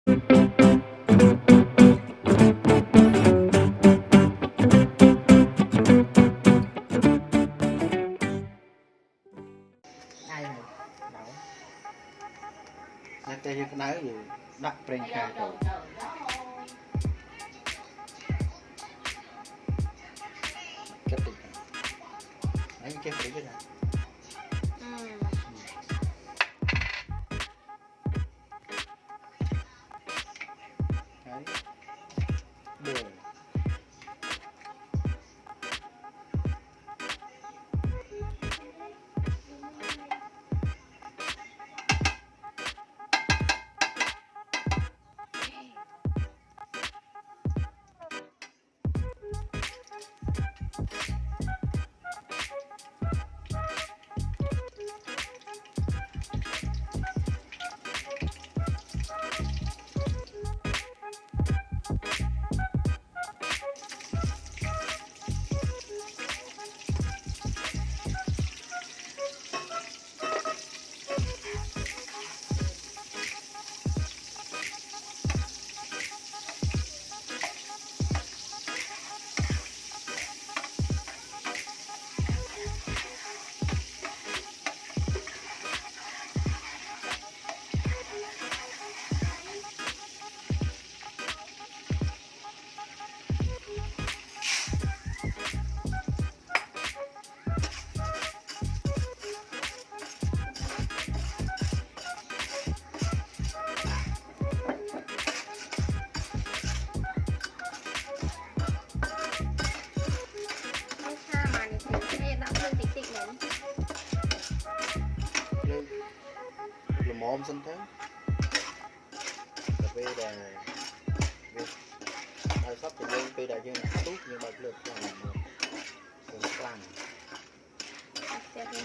Tây cái đá gì đặt bên khai rồi cái gì đấy cái gì cái này đấy đường mồm xinh thế cà phê đà ai sắp thì lên cây đà dương tốt nhưng mà lượt làm cùng làm cái gì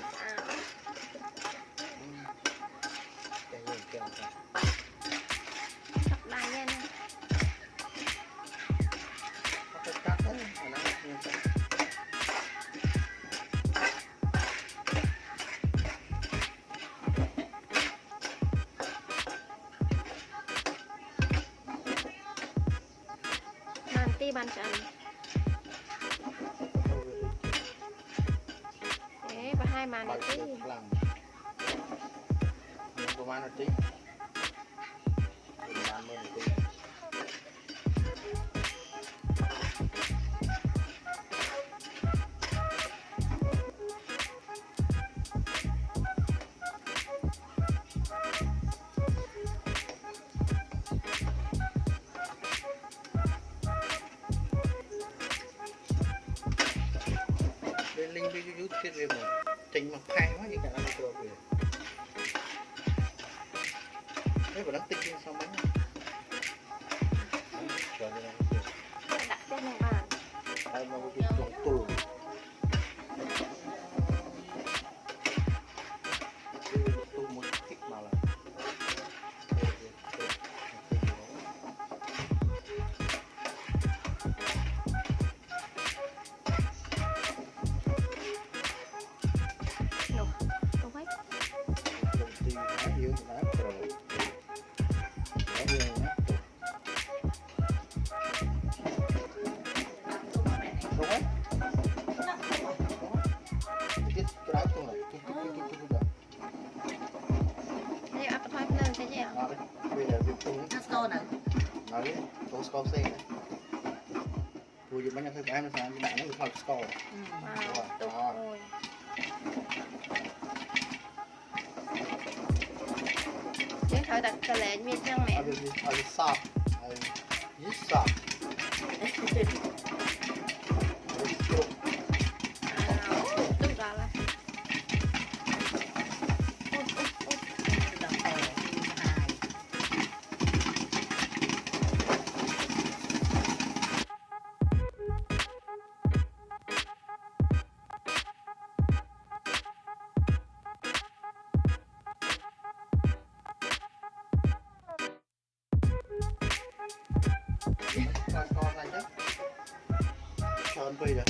kêu sắp lại nha nó cắt đấy nó ban chân thế và hai màn này tí của màn tí linh với cái chút kia mà trình mặt khai quá như cả năm vừa về thế mà nó tinh lên xong mấy chờ như này đặt trên này mà ai mà cái chuồng tù tù một thích mà là score xe rồi bánh em nó bạn nó được học score rồi chứ thôi đặt cà lệ miên trăng mẹ sọt dít sọt đúng rồi là con này chứ tròn tùy rồi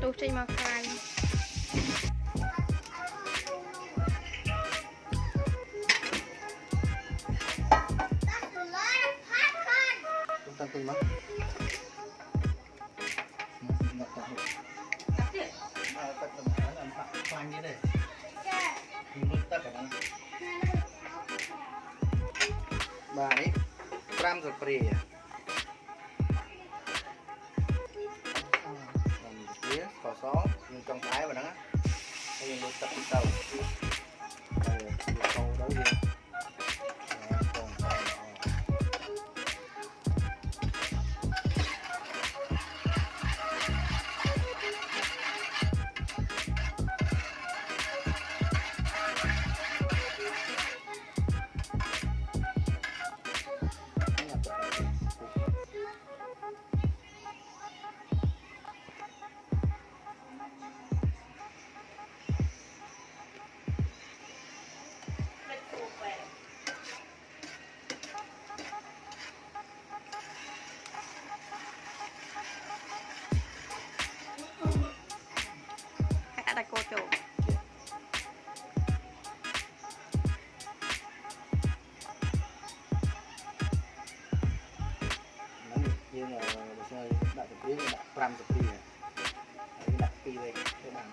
tôi chơi mà khai tinh mất ngọt tao làm khoan như thế mình muốn tất cả nó bà ấy pram rồi pre làm kia xò xó nhưng trong cái và nó bây giờ muốn tập tàu câu đấu gì đặt cô chủ như là đặt tập riêng đặt pram tập riêng đặt pi về các bạn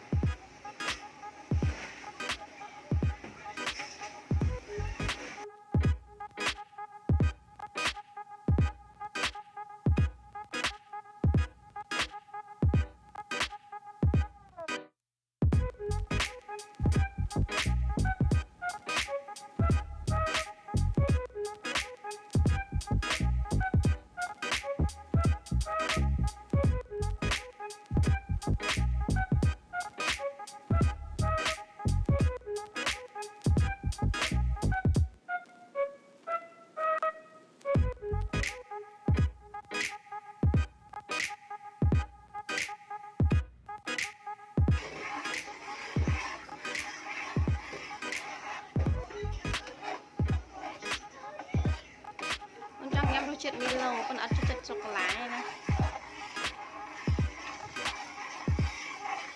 chuyện Milo con ăn chất sô cô la này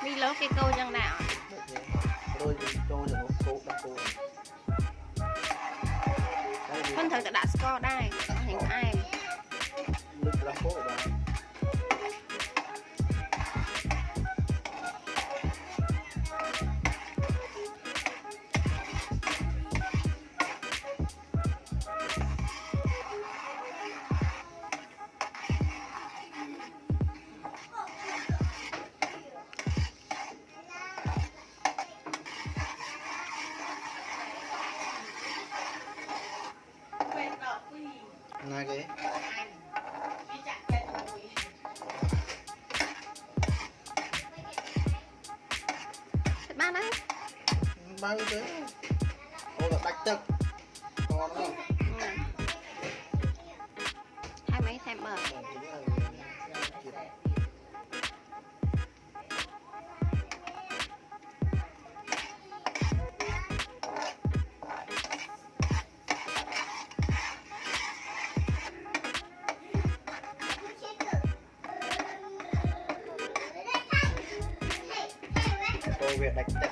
Milo cái câu chẳng nào rồi câu thì nó câu đặt câu phân thử đã score đây hình ai lực làm phố của bạn ngay cái ba đấy bao nhiêu thế ô là bạch tực ngon không hai mấy thêm bờ cô việc đặt